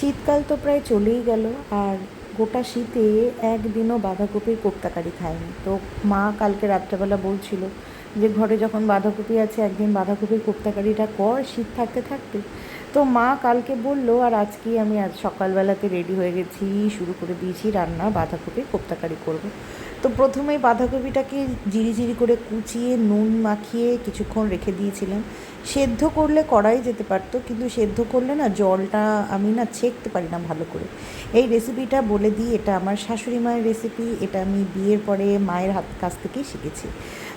শীতকাল তো প্রায় চলেই গেল, আর গোটা শীতে একদিনও বাঁধাকপির কোপ্তাকারি খায়নি। তো মা কালকে রাত্রেবেলা বলছিল যে ঘরে যখন বাঁধাকপি আছে একদিন বাঁধাকপির কোপ্তাকারিটা কর শীত থাকতে থাকতে। তো মা কালকে বলল, আর আজকেই আমি আজ সকালবেলাতে রেডি হয়ে গেছি, শুরু করে দিয়েছি রান্না, বাঁধাকপির কোপ্তাকারি করব। তো প্রথমেই বাঁধাকপিটাকে জিরি করে কুচিয়ে নুন মাখিয়ে কিছুক্ষণ রেখে দিয়েছিলাম। সেদ্ধ করলে করাই যেতে পারতো, কিন্তু সেদ্ধ করলে না জলটা আমি না ছেঁকতে পারি না ভালো করে। এই রেসিপিটা বলে দিই, এটা আমার শাশুড়ি মায়ের রেসিপি, এটা আমি বিয়ের পরে মায়ের কাছ থেকেই শিখেছি।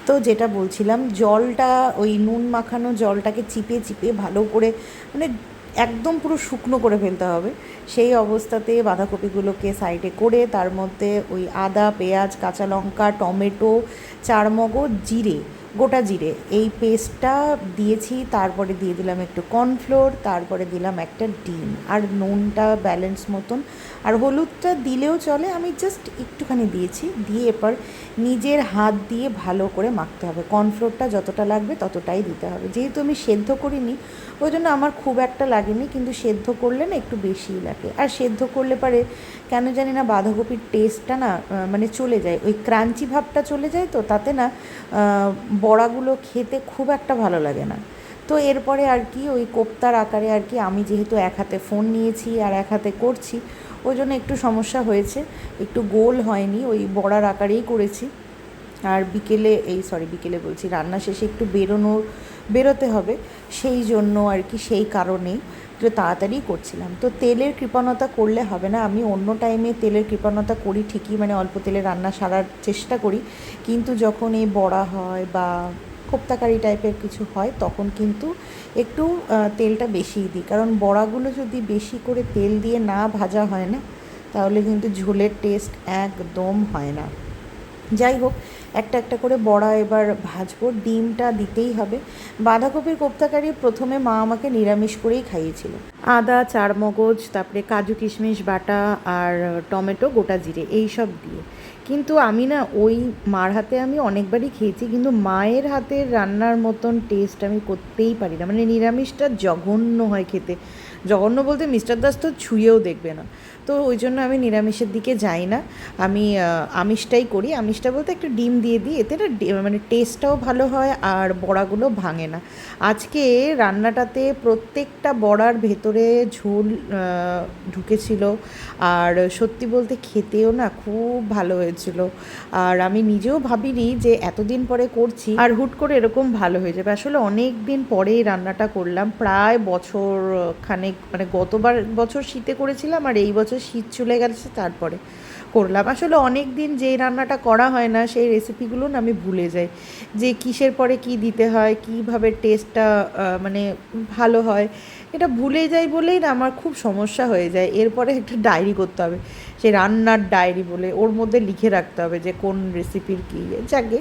তো যেটা বলছিলাম, জলটা ওই নুন মাখানো জলটাকে চিপে ভালো করে মানে একদম পুরো শুকনো করে ফেলতে হবে। সেই অবস্থাতে বাঁধাকপিগুলোকে সাইডে করে তার মধ্যে ওই আদা, পেঁয়াজ, কাঁচা লঙ্কা, টমেটো, চারমগজ, জিরে, গোটা জিরে, এই পেস্টটা দিয়েছি। তারপরে দিয়ে দিলাম একটু কর্নফ্লোর, তারপরে দিলাম একটা ডিম, আর নুনটা ব্যালেন্স মতন, আর হলুদটা দিলেও চলে, আমি জাস্ট একটুখানি দিয়েছি। দিয়ে এরপর নিজের হাত দিয়ে ভালো করে মাখতে হবে। কর্নফ্লোরটা যতটা লাগবে ততটাই দিতে হবে। যেহেতু আমি সেদ্ধ করিনি ওই জন্য আমার খুব একটা লাগেনি, কিন্তু সেদ্ধ করলে না একটু বেশিই লাগে। আর সেদ্ধ করলে পারে কেন জানি না বাঁধাকপির টেস্টটা না মানে চলে যায়, ওই ক্রাঞ্চি ভাবটা চলে যায়, তো তাতে না বড়াগুলো খেতে খুব একটা ভালো লাগে না। তো এরপরে আর কি ওই কোপ্তার আকারে আর কি, আমি যেহেতু এক হাতে ফোন নিয়েছি আর এক হাতে করছি ওই জন্য একটু সমস্যা হয়েছে, একটু গোল হয়নি, ওই বড়ার আকারেই করেছি। আর বিকেলে বলছি, রান্না শেষে একটু বেরোতে হবে, সেই জন্য আর কি, সেই কারণেই একটু তাড়াতাড়ি করছিলাম। তো তেলের কৃপণতা করলে হবে না, আমি অন্য টাইমে তেলের কৃপণতা করি ঠিকই, মানে অল্প তেলে রান্না সারার চেষ্টা করি, কিন্তু যখন এই বড়া হয় বা কোপ্তাকারি টাইপের কিছু হয় তখন কিন্তু একটু তেলটা বেশিই দিই, কারণ বড়াগুলো যদি বেশি করে তেল দিয়ে না ভাজা হয় না তাহলে কিন্তু ঝোলের টেস্ট একদম হয় না। যাই হোক, একটা একটা করে বড়া এবার ভাজবো, ডিমটা দিতেই হবে। বাঁধাকপির কোপ্তাকারি প্রথমে মা আমাকে নিরামিষ করেই খাইয়েছিল, আদা, চারমগজ, তারপরে কাজু কিশমিশ বাটা, আর টমেটো, গোটা জিরে, এই সব দিয়ে। কিন্তু আমি না ওই মার হাতে আমি অনেকবারই খেয়েছি, কিন্তু মায়ের হাতের রান্নার মতন টেস্ট আমি করতেই পারি না, মানে নিরামিষটা জঘন্য হয় খেতে। জঘন্য বলতে মিস্টার দাস তো ছুঁয়েও দেখবে না। তো ওই জন্য আমি নিরামিষের দিকে যাই না, আমি আমিষটাই করি। আমিষটা বলতে একটা ডিম দিয়ে দিই, এতে না মানে টেস্টটাও ভালো হয় আর বড়াগুলো ভাঙে না। আজকে রান্নাটাতে প্রত্যেকটা বড়ার ভেতরে ঝোল ঢুকেছিল, আর সত্যি বলতে খেতেও না খুব ভালো হয়েছিল। আর আমি নিজেও ভাবিনি যে এতদিন পরে করছি আর হুট করে এরকম ভালো হয়ে যাবে। আসলে অনেক দিন পরেই রান্নাটা করলাম, প্রায় বছর খানেক, মানে গতবার বছর শীতে করেছিলাম আর এই বছর শীত চলে গেছে তারপরে করলাম। আসলে অনেক দিন যেই রান্নাটা করা হয় না সেই রেসিপিগুলো না আমি ভুলে যাই, যে কিসের পরে কি দিতে হয়, কীভাবে টেস্টটা মানে ভালো হয়, এটা ভুলে যাই বলেই না আমার খুব সমস্যা হয়ে যায়। এরপরে একটা ডায়েরি করতে হবে, সেই রান্নার ডায়েরি বলে, ওর মধ্যে লিখে রাখতে হবে যে কোন রেসিপির কী। যাকে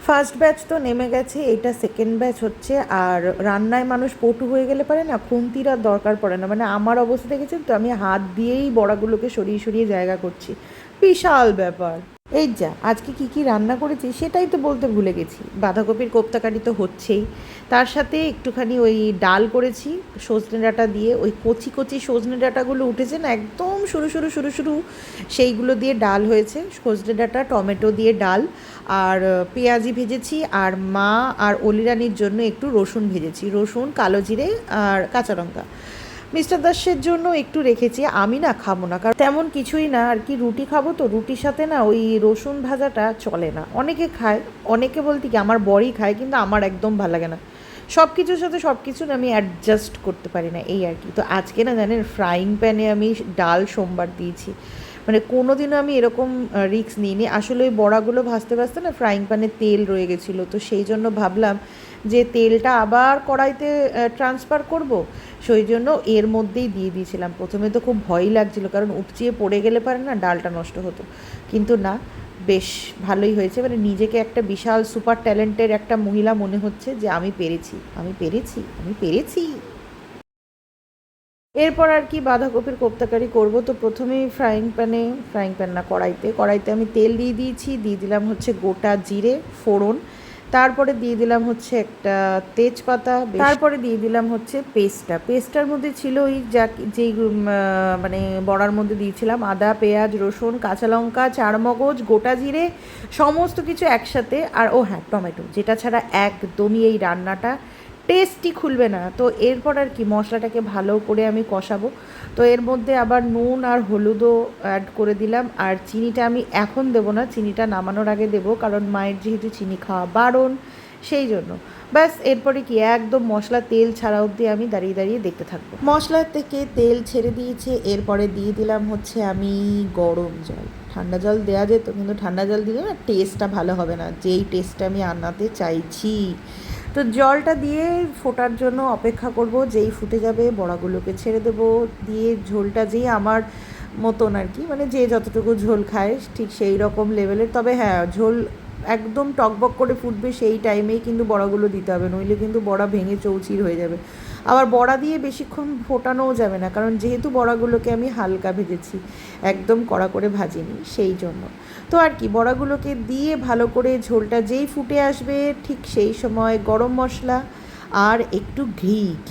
ফার্স্ট ব্যাচ তো নেমে গেছে, এটা সেকেন্ড ব্যাচ হচ্ছে। আর রান্নায় মানুষ পটু হয়ে গেলে পারে না খুন্তির আর দরকার পড়ে না, মানে আমার অবস্থা দেখেছেন তো, আমি হাত দিয়েই বড়াগুলোকে সরিয়ে জায়গা করছি, বিশাল ব্যাপার। এই যা আজকে কি রান্না করেছি সেটাই তো বলতে ভুলে গেছি। বাঁধাকপির কোপ্তাকারি তো হচ্ছেই, তার সাথে একটুখানি ওই ডাল করেছি সজনে ডাঁটা দিয়ে, ওই কচি কচি সজনে ডাঁটাগুলো উঠেছে না একদম সরু, সেইগুলো দিয়ে ডাল হয়েছে, সজনে ডাঁটা টমেটো দিয়ে ডাল। আর পেঁয়াজি ভেজেছি, আর মা আর অলিরানির জন্য একটু রসুন ভেজেছি, রসুন, কালো জিরে আর কাঁচা লঙ্কা। মিস্টার দাসের জন্য একটু রেখেছি, আমি না খাবো না, কারণ তেমন কিছুই না আর কি, রুটি খাবো তো, রুটির সাথে না ওই রসুন ভাজাটা চলে না। অনেকে খায়, অনেকে বলতে কি আমার বরই খায়, কিন্তু আমার একদম ভালো লাগে না, সব কিছুর সাথে সব কিছু না আমি অ্যাডজাস্ট করতে পারি না, এই আর কি। তো আজকে না জানেন ফ্রাইং প্যানে আমি ডাল সোমবার দিয়েছি, মানে কোনো দিনও আমি এরকম রিস্ক নিইনি। আসলে ওই বড়াগুলো ভাজতে না ফ্রাইং প্যানে তেল রয়ে গেছিলো, তো সেই জন্য ভাবলাম যে তেলটা আবার কড়াইতে ট্রান্সফার করব, সেই জন্য এর মধ্যেই দিয়ে দিয়েছিলাম। প্রথমে তো খুব ভয়ই লাগছিলো, কারণ উপচিয়ে পড়ে গেলে পারে না ডালটা নষ্ট হতো, কিন্তু না, বেশ ভালোই হয়েছে। মানে নিজেকে একটা বিশাল সুপার ট্যালেন্টের একটা মহিলা মনে হচ্ছে যে আমি পেরেছি। এরপর আর কি বাঁধাকপির কোপ্তাকারি করব। তো প্রথমেই ফ্রাইং প্যান না, কড়াইতে আমি তেল দিয়ে দিয়েছি, দিয়ে দিলাম হচ্ছে গোটা জিরে ফোড়ন, তারপরে দিয়ে দিলাম হচ্ছে একটা তেজপাতা, তারপরে দিয়ে দিলাম হচ্ছে পেস্টটার মধ্যে ছিল ওই যেই মানে বড়ার মধ্যে দিয়েছিলাম আদা, পেঁয়াজ, রসুন, কাঁচা লঙ্কা, চারমগজ, গোটা জিরে, সমস্ত কিছু একসাথে। আর ও হ্যাঁ, টমেটো, যেটা ছাড়া একদমই এই রান্নাটা টেস্টই খুলবে না। তো এরপর আর কি মশলাটাকে ভালো করে আমি কষাবো। তো এর মধ্যে আবার নুন আর হলুদও অ্যাড করে দিলাম। আর চিনিটা আমি এখন দেবো না, চিনিটা নামানোর আগে দেবো, কারণ মায়ের যেহেতু চিনি খাওয়া বারণ, সেই জন্য। ব্যাস এরপরে কি একদম মশলা তেল ছাড়া অবধি আমি দাঁড়িয়ে দাঁড়িয়ে দেখতে থাকবো। মশলা থেকে তেল ছেড়ে দিয়েছে, এরপরে দিয়ে দিলাম হচ্ছে আমি গরম জল। ঠান্ডা জল দেওয়া যেত, কিন্তু ঠান্ডা জল দিলে না টেস্টটা ভালো হবে না, যেই টেস্টটা আমি আনাতে চাইছি। তো জলটা দিয়ে ফোটার জন্য অপেক্ষা করব, যেই ফুটে যাবে বড়াগুলোকে ছেড়ে দেবো, দিয়ে ঝোলটা যেই আমার মতন আর কি, মানে যে যতটুকু ঝোল খায় ঠিক সেই রকম লেভেলের। তবে হ্যাঁ, ঝোল একদম টকবক করে ফুটবে সেই টাইমেই কিন্তু বড়াগুলো দিতে হবে, নইলে কিন্তু বড়া ভেঙে চৌচির হয়ে যাবে। আবার বড়া দিয়ে বেশিক্ষণ ফোটানোও যাবে না, কারণ যেহেতু বড়াগুলোকে আমি হালকা ভেজেছি, একদম কড়া করে ভাজিনি, সেই জন্য। তো আর কি বড়াগুলোকে দিয়ে ভালো করে ঝোলটা যেই ফুটে আসবে ঠিক সেই সময় গরম মশলা আর একটু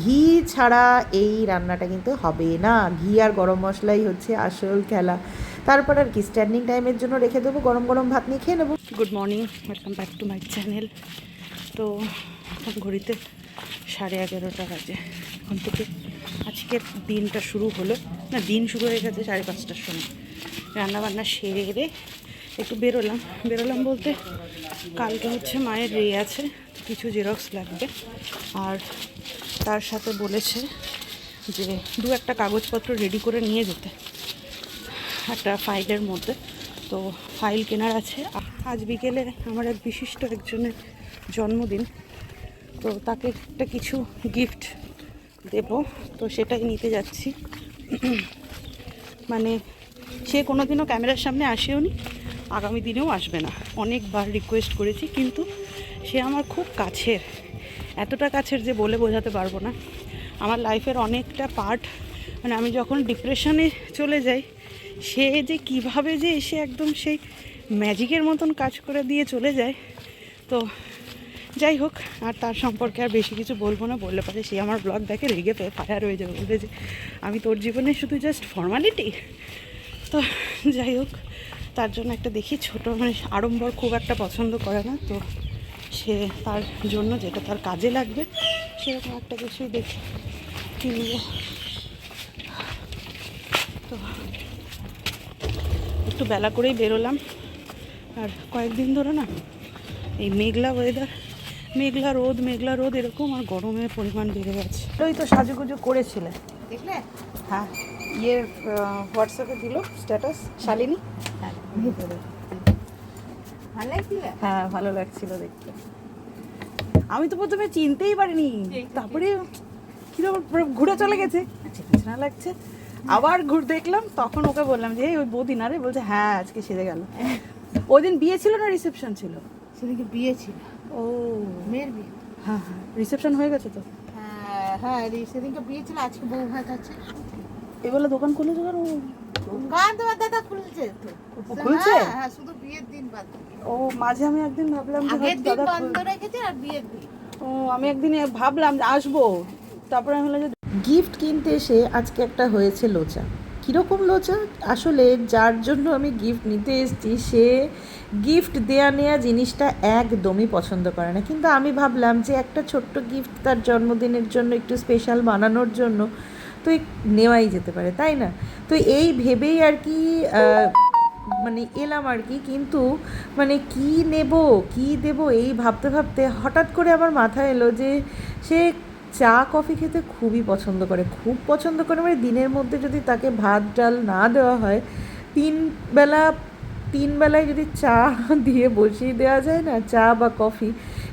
ঘি ছাড়া এই রান্নাটা কিন্তু হবে না। ঘি আর গরম মশলাই হচ্ছে আসল খেলা। তারপর আর কি স্ট্যান্ডিং টাইমের জন্য রেখে দেবো, গরম গরম ভাত নিয়ে খেয়ে নেবো। Good morning, welcome back to my channel. তো এখন ঘড়িতে 11:30 বাজে। এখন থেকে আজকের দিনটা শুরু হলো, না দিন শুরু হয়ে গেছে 5:30টার সময়। রান্নাবান্না সেরে একটু বেরোলাম বলতে কালকে হচ্ছে মায়ের রে আছে, কিছু জেরক্স লাগবে। আর তার সাথে বলেছে যে একটা কাগজপত্র রেডি করে নিয়ে যেতে একটা ফাইলের মধ্যে। তো ফাইল কেনার আছে। আজ বিকেলে আমার এক বিশিষ্ট একজনের জন্মদিন, তো তাকে একটা কিছু গিফট দেব, তো সেটাই নিতে যাচ্ছি। মানে সে কোনো দিনও ক্যামেরার সামনে আসেও নি, আগামী দিনেও আসবে না। অনেকবার রিকোয়েস্ট করেছি, কিন্তু সে আমার খুব কাছের, এতটা কাছের যে বলে বোঝাতে পারবো না। আমার লাইফের অনেকটা পার্ট, মানে আমি যখন ডিপ্রেশনে চলে যাই, সে যে কিভাবে যে এসে একদম সেই ম্যাজিকের মতন কাজ করে দিয়ে চলে যায়। তো যাই হোক, আর তার সম্পর্কে আর বেশি কিছু বলবো না, বললে পারে সে আমার ব্লগ দেখে রেগে পেয়ে ফায়ার হয়ে যাবে, বলবে যে আমি তোর জীবনে শুধু জাস্ট ফর্মালিটি। তো যাই হোক, তার জন্য একটা দেখি ছোটো, মানে আড়ম্বর খুব একটা পছন্দ করে না, তো সে তার জন্য যেটা তার কাজে লাগবে সেরকম একটা কিছুই দেখি কিনব। তো একটু বেলা করেই বেরোলাম। আর কয়েকদিন ধরে না এই মেঘলা ওয়েদার, মেঘলা রোদ এরকম, আর গরমের পরিমাণ বেড়ে গেছে। ওই তো সাজুগুজু করেছিলে, দেখলে? হ্যাঁ, হোয়াটসঅ্যাপে দিল স্ট্যাটাস শালিনী। হ্যাঁ, ভালো লাগছিল দেখতে। আমি তো প্রথমে চিনতেই পারিনি, তারপরে কিরকম ঘুরে চলে গেছে, চেনা লাগছে। আবার দেখলাম, তখন ওকে বললাম যে ওই বৌদি না রে, বলছে হ্যাঁ আজকে সেরে গেল। ওই দিন বিয়ে ছিল না রিসেপশন ছিল? সেদিকে বিয়ে ছিল। ও, মেয়ের বিয়ে। হ্যাঁ, রিসেপশন হয়ে গেছে তো। হ্যাঁ, সেদিনকে বিয়ে ছিল, আজকে বউ ভাত আছে। এগুলো দোকান খুলেছে কেন? দোকান তোমার দাদা খুলছে তো। খুলছে? হ্যাঁ, শুধু বিয়ের দিন বাদ। ও, মাঝে আমি একদিন ভাবলাম যে আগের দিন দাদা বন্ধ রেখেছে আর বিয়ের দিন। ও, আমি একদিন ভাবলাম যে আসবো, তারপরে আমি বললাম যে গিফট কিনতে এসে আজকে একটা হয়েছে লোচা। কীরকম লোচা? আসলে যার জন্য আমি গিফট নিতে এসেছি সে গিফট দেয়া নেয়া জিনিসটা একদমই পছন্দ করে না, কিন্তু আমি ভাবলাম যে একটা ছোট্ট গিফট তার জন্মদিনের জন্য একটু স্পেশাল বানানোর জন্য তো নেওয়াই যেতে পারে, তাই না? তো এই ভেবেই আর কি মানে এলাম আর কি। কিন্তু মানে কি নেব কি দেব এই ভাবতে ভাবতে হঠাৎ করে আমার মাথায় এলো যে সে চা কফি খেতে খুবই পছন্দ করে, খুব পছন্দ করে। মানে দিনের মধ্যে যদি তাকে ভাত ডাল না দেওয়া হয়, তিন বেলায় যদি চা দিয়ে বসিয়ে দেওয়া যায় না, চা বা কফি,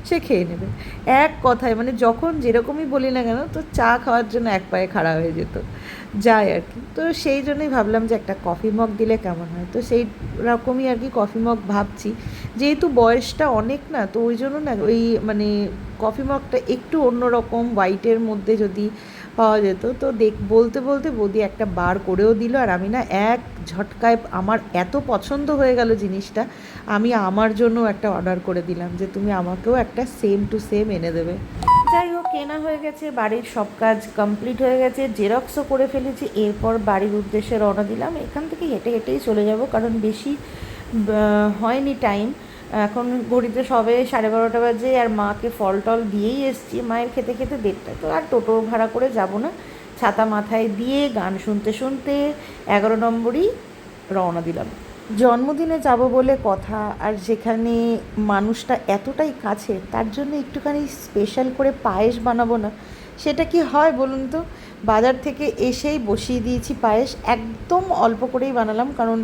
সে খেয়ে নেবে এক কথায়। মানে যখন যেরকমই বলি না কেন, তো চা খাওয়ার জন্য এক পায়ে খাড়া হয়ে যেত যায় আর কি। তো সেই জন্যই ভাবলাম যে একটা কফি মগ দিলে কেমন হয়। তো সেই রকমই আর কি কফি মগ ভাবছি। যেহেতু বয়সটা অনেক না, তো ওই জন্য না ওই মানে কফি মগটা একটু অন্যরকম হোয়াইটের মধ্যে যদি পাওয়া যেত। তো বলতে বলতে বৌদি একটা বার করেও দিল, আর আমি না এক ঝটকায় আমার এত পছন্দ হয়ে গেল জিনিসটা, আমি আমার জন্য একটা অর্ডার করে দিলাম যে তুমি আমাকেও একটা সেম টু সেম এনে দেবে। যাই হোক, কেনা হয়ে গেছে, বাড়ির সব কাজ কমপ্লিট হয়ে গেছে, জেরক্সও করে ফেলেছি। এরপর বাড়ির উদ্দেশ্যে রওনা দিলাম। এখান থেকে হেঁটে হেঁটেই চলে যাব, কারণ বেশি হয়নি টাইম। এখন ঘড়িতে সবে 12:30 বাজে, আর মাকে ফল টল দিয়েই এসছি। মায়ের খেতে খেতে 1:30, তো আর টোটো ভাড়া করে যাব না। ছাতা মাথায় দিয়ে গান শুনতে শুনতে 11 নম্বরই রওনা দিলাম। জন্মদিনে যাব বলে কথা, আর যেখানে মানুষটা এতটাই কাছে, তার জন্য একটুখানি স্পেশাল করে পায়েস বানাবো না, সেটা কি হয় বলুন তো? বাজার থেকে এসেই বসিয়ে দিয়েছি পায়েস, একদম অল্প করেই বানালাম, কারণ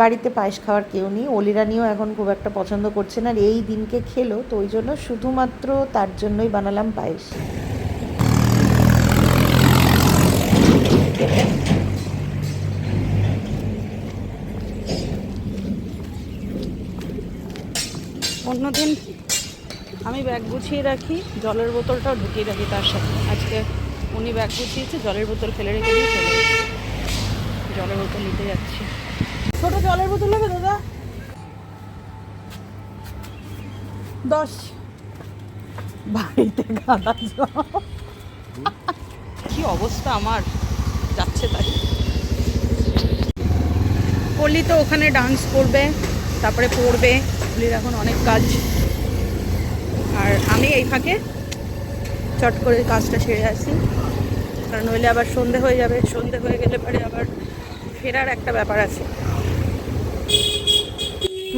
বাড়িতে পায়েস খাওয়ার কেউ নেই। অলিরানিও এখন খুব একটা পছন্দ করছে না, আর এই দিনকে খেলো, তো ওই জন্য শুধুমাত্র তার জন্যই বানালাম পায়েস। অন্যদিন আমি ব্যাগ গুছিয়ে রাখি, জলের বোতলটাও ঢুকিয়ে রাখি তার সাথে। আজকে উনি ব্যাগ গুছিয়েছে, জলের বোতল ফেলে রেখে দিয়ে চলে গেছে। জলের বোতল নিতে যাচ্ছি। ছোট জলের বোতল হবে দাদা? 10। বাড়িতে গাদা জল। কি অবস্থা আমার, যাচ্ছে তাই। পল্লী তো ওখানে ডান্স করবে, তারপরে পড়বে। পল্লীর এখন অনেক কাজ, আর আমি এই ফাঁকে চট করে কাজটা সেরে আসি, কারণ নইলে আবার সন্ধে হয়ে যাবে। সন্ধে হয়ে গেলে পরে আবার ফেরার একটা ব্যাপার আছে।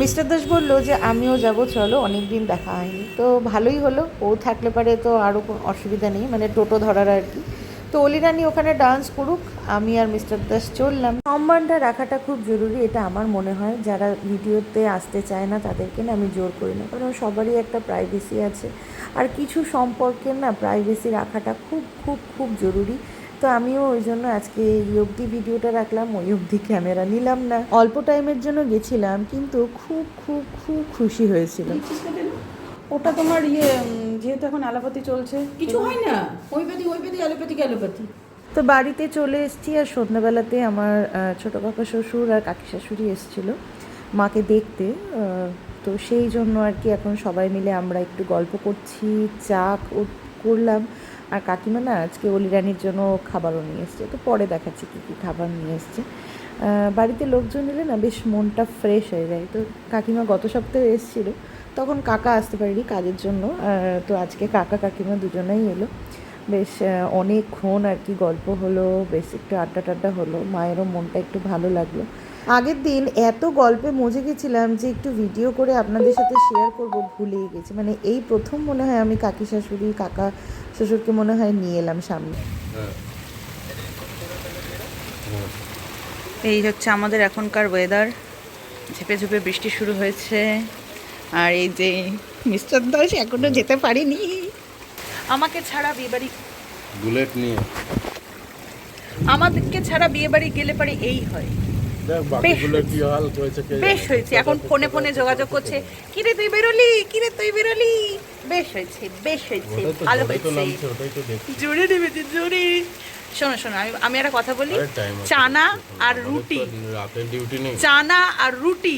মিস্টার দাস বললো যে আমিও যাব, চলো, অনেক দিন দেখা হয়নি। তো ভালোই হলো, ও থাকলে পারে তো আরও কোনো অসুবিধা নেই, মানে টোটো ধরার আর কি। তো অলিরানি ওখানে ডান্স করুক, আমি আর মিস্টার দাস চললাম। সম্মানটা রাখাটা খুব জরুরি, এটা আমার মনে হয়। যারা ভিডিওতে আসতে চায় না তাদেরকে না আমি জোর করি না, কারণ সবারই একটা প্রাইভেসি আছে, আর কিছু সম্পর্কের না প্রাইভেসি রাখাটা খুব খুব খুব জরুরি। তো আমিও ওই জন্য আজকে এই অবধি ভিডিওটা রাখলাম, ওই অবধি ক্যামেরা নিলাম না। অল্প টাইমের জন্য গেছিলাম, কিন্তু খুব খুব খুব খুশি হয়েছিল। ওটা তোমার যেহেতু এখন অ্যালোপ্যাথি চলছে, কিছু হয় না, হোমিওপ্যাথি অ্যালোপ্যাথিক অ্যালোপ্যাথি। তো বাড়িতে চলে এসেছি, আর সন্ধ্যাবেলাতে আমার ছোটো কাকা শ্বশুর আর কাকি শাশুড়ি এসেছিলো মাকে দেখতে। তো সেই জন্য আর কি এখন সবাই মিলে আমরা একটু গল্প করছি, চা করলাম। আর কাকিমা না আজকে অলিরানির জন্য খাবারও নিয়ে এসছে, তো পরে দেখাচ্ছি কী কী খাবার নিয়ে এসছে। বাড়িতে লোকজন এলে না বেশ মনটা ফ্রেশ হয়ে যায়। তো কাকিমা গত সপ্তাহে এসেছিলো, তখন কাকা আসতে পারিনি কাজের জন্য। তো আজকে কাকা কাকিমা দুজনেই এলো, বেশ অনেকক্ষণ আর কি গল্প হলো, বেশ একটু আড্ডা টাড্ডা হলো, মায়েরও মনটা একটু ভালো লাগলো। আগের দিন এত গল্পে মজে গেছিলাম যে একটু ভিডিও করে আপনাদের সাথে শেয়ার করব ভুলেই গেছি। মানে এই প্রথম মনে হয় আমি কাকি শাশুড়ি কাকা শ্বশুরকে মনে হয় নিয়ে এলাম সামনে। এই হচ্ছে আমাদের এখনকার ওয়েদার, ঝেপে ঝেপে বৃষ্টি শুরু হয়েছে। আর এই যে মিস্টার দাস এখনো যেতে পারিনি, আমাকে ছাড়া বিয়েবাড়ি বুলেট নিয়ে, আমাদেরকে ছাড়া বিয়েবাড়ি গেলে পারে এই হয়। বেশ হয়েছে, এখন ফোনে ফোনে যোগাযোগ করছে, কিরে তুই বেরোলি, কিরে তুই বেরোলি। বেশ হয়েছে, বেশ হয়েছে, ভালো হয়েছে, জোরে নেমেছে জোরে। শোনো শোনো, আমি একটা কথা বলি, চানা আর রুটি, চানা আর রুটি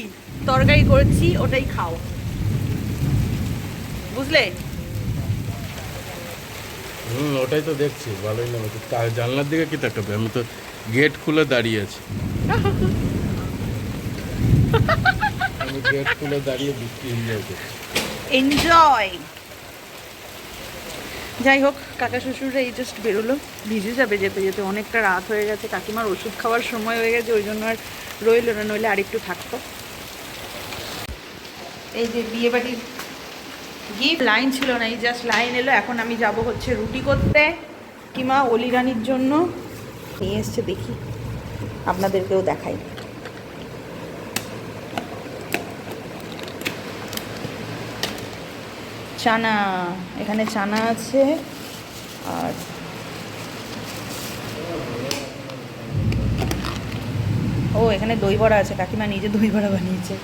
তরকারি করেছি, ওটাই খাও, বুঝলে? ওটাই তো দেখছি, ভালোই না। জানলার দিকে কি তাকাবে, আমি তো গেট খুলে দাঁড়িয়ে আছি। আমি গেট খুলে দাঁড়িয়ে বৃষ্টি এনজয় করছি। এনজয়। যাই হোক, কাকা শ্বশুররা এই জাস্ট বেরোলো, ভিজে যাবে যেতে যেতে, অনেকটা রাত হয়ে গেছে, কাকিমার ওষুধ খাওয়ার সময় হয়ে গেছে, ওই জন্য আর রইল না, নইলে আরেকটু থাকতো। এই যে বিয়েবাড়ির গিফট, লাইন ছিল না, এই জাস্ট লাইন এলো। এখন আমি যাব হচ্ছে রুটি করতে, কিমা অলিরানির জন্য নিয়ে এসছে, দেখি আপনাদেরকেও দেখাই। চানা, এখানে চানা আছে, আর ও এখানে দই বড়া আছে, কাকিমা নিজে দই বড়া বানিয়েছে।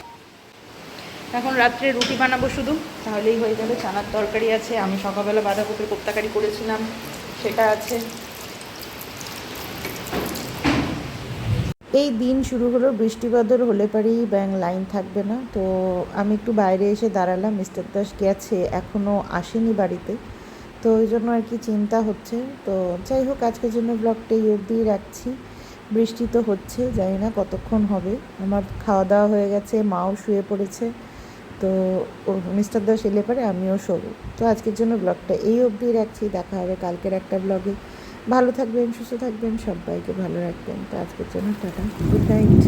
এখন রাত্রে রুটি বানাবো শুধু, তাহলেই হয়ে যাবে। চানার তরকারি আছে, আমি সকালবেলা বাঁধাকপির কোপ্তাকারি করেছিলাম, সেটা আছে। এই দিন শুরু হলো, বৃষ্টি বাদল হলে পারেই ব্যাং লাইন থাকবে না। তো আমি একটু বাইরে এসে দাঁড়ালাম, মিস্টার দাস গেছে, এখনও আসেনি বাড়িতে, তো ওই জন্য আর কি চিন্তা হচ্ছে। তো যাই হোক, আজকের জন্য ব্লগটা এই অবধিই রাখছি। বৃষ্টি তো হচ্ছে, জানি না কতক্ষণ হবে। আমার খাওয়া দাওয়া হয়ে গেছে, মাও শুয়ে পড়েছে। তো মিস্টার দাস এলে পরে আমিও শোবো। তো আজকের জন্য ব্লগটা এই অবধিই রাখছি, দেখা হবে কালকের একটা ব্লগে। ভালো থাকবেন, সুস্থ থাকবেন, সবাইকে ভালো রাখবেন। তো আজকের জন্য টাটা, গুড নাইট।